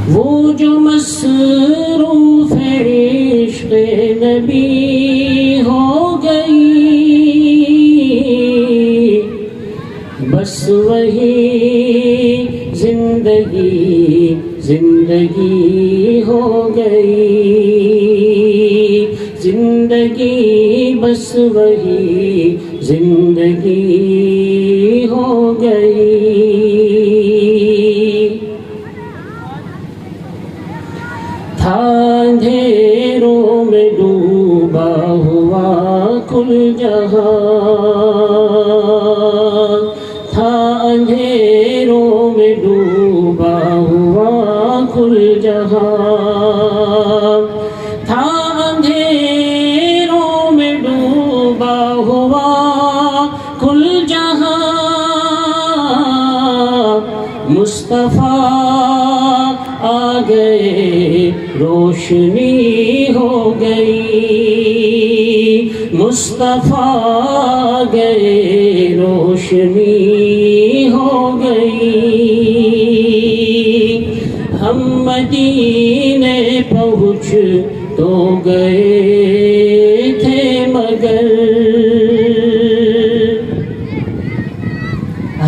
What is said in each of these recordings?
وہ جو مصروف عشق نبی ہو گئی، بس وہی زندگی زندگی ہو گئی، زندگی بس وہی زندگی ہو گئی۔ تھا اندھیروں میں ڈوبا ہوا کل جہاں، تھا اندھیروں میں ڈوبا ہوا کل جہاں، تھا اندھیروں میں ڈوبا ہوا کل جہاں، مصطفیٰ آ گئے روشنی ہو گئی، مصطفیٰ آ گئے روشنی ہو گئی۔ ہم مدینے پہنچ تو گئے تھے مگر،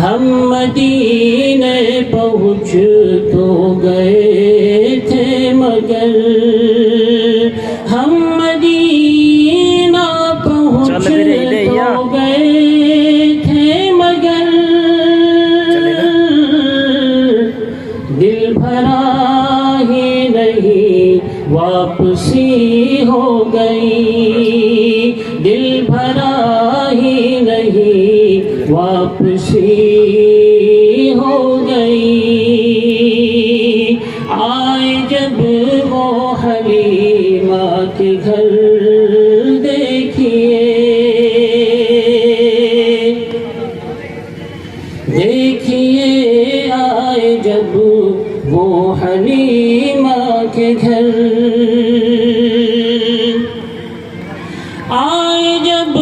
ہم مدینے پہنچ تو گئے تھے مگر، ہم مدینہ پہنچ تو گئے تھے مگر، دل بھرا ہی نہیں واپسی ہو گئی، دل بھرا ہی نہیں واپسی ہو گئی۔ آئے جب وہ حلیمہ کے گھر دیکھیے، دیکھیے آئے جب وہ حلیمہ کے گھر، آئے جب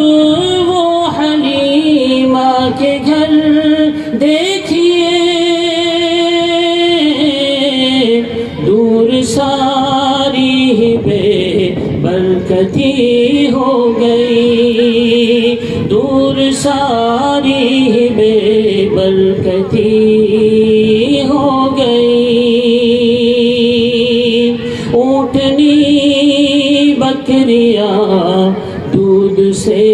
وہ حلیمہ کے گھر دیکھیے، دور ساری ہی بے برکتی ہو گئی، دور ساری ہی بے برکتی ہو گئی۔ اونٹنی بکریاں دودھ سے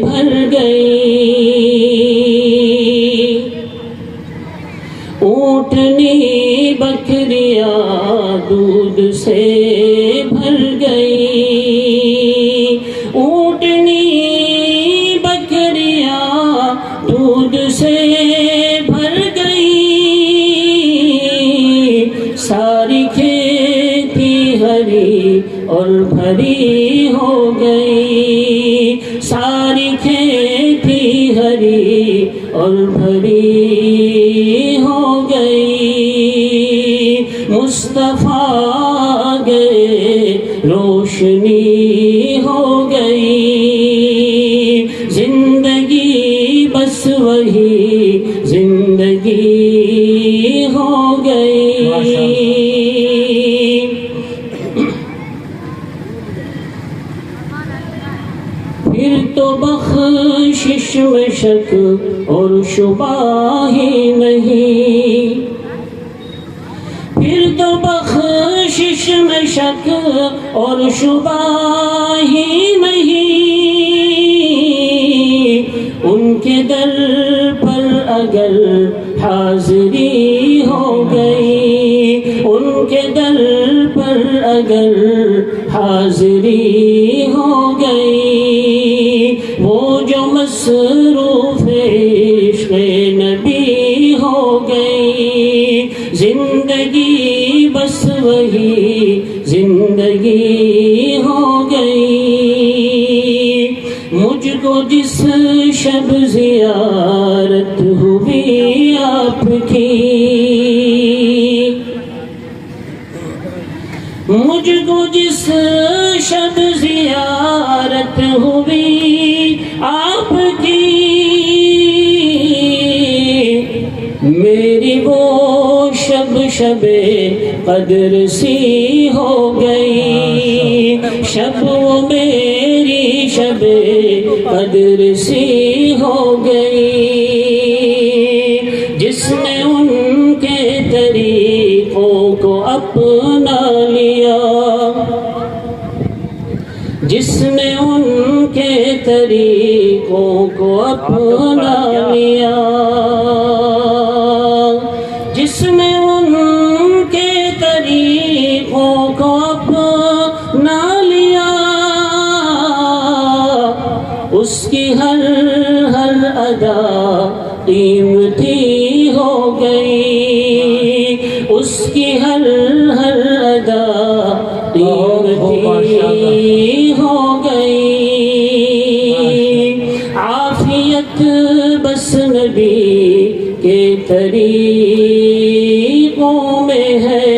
بھر گئی، اونٹنی بکریاں دودھ سے بھر گئی، اونٹنی بکریاں دودھ سے بھر گئی، ساری کھیتی ہری اور بھری ہو گئی، ساری کھیتی ہری اور بھری ہو گئی، مصطفیٰ آ گئے روشنی ہو گئی، زندگی بس وہی زندگی ہو گئی۔ پھر تو بخشش میں شک اور شبہ ہی نہیں، پھر تو بخشش میں شک اور شبہ ہی نہیں، ان کے در پر اگر حاضری ہو گئی، ان کے در پر اگر حاضری ہو گئی، وہ جو مصروف عشق نبی ہو گئی، زندگی بس وہی زندگی ہو گئی۔ مجھ کو جس شب زیارت ہوئی آپ کی، مجھ کو جس شب زیارت ہوئی آپ کی، میری وہ شب شب قدر سی ہو گئی، شب وہ میری شب قدر سی ہو گئی، جس نے ان کے طریقوں کو اپنا لیا، جس نے ان کے طریقوں کو اپنا لیا، جس نے ان کے طریقوں کو اپنا لیا، اس کی ہر ادا قیمتی ہو گئی، اس کی ہر ادا قیمتی ہو گئی، عافیت بس نبی کے طریقوں میں ہے،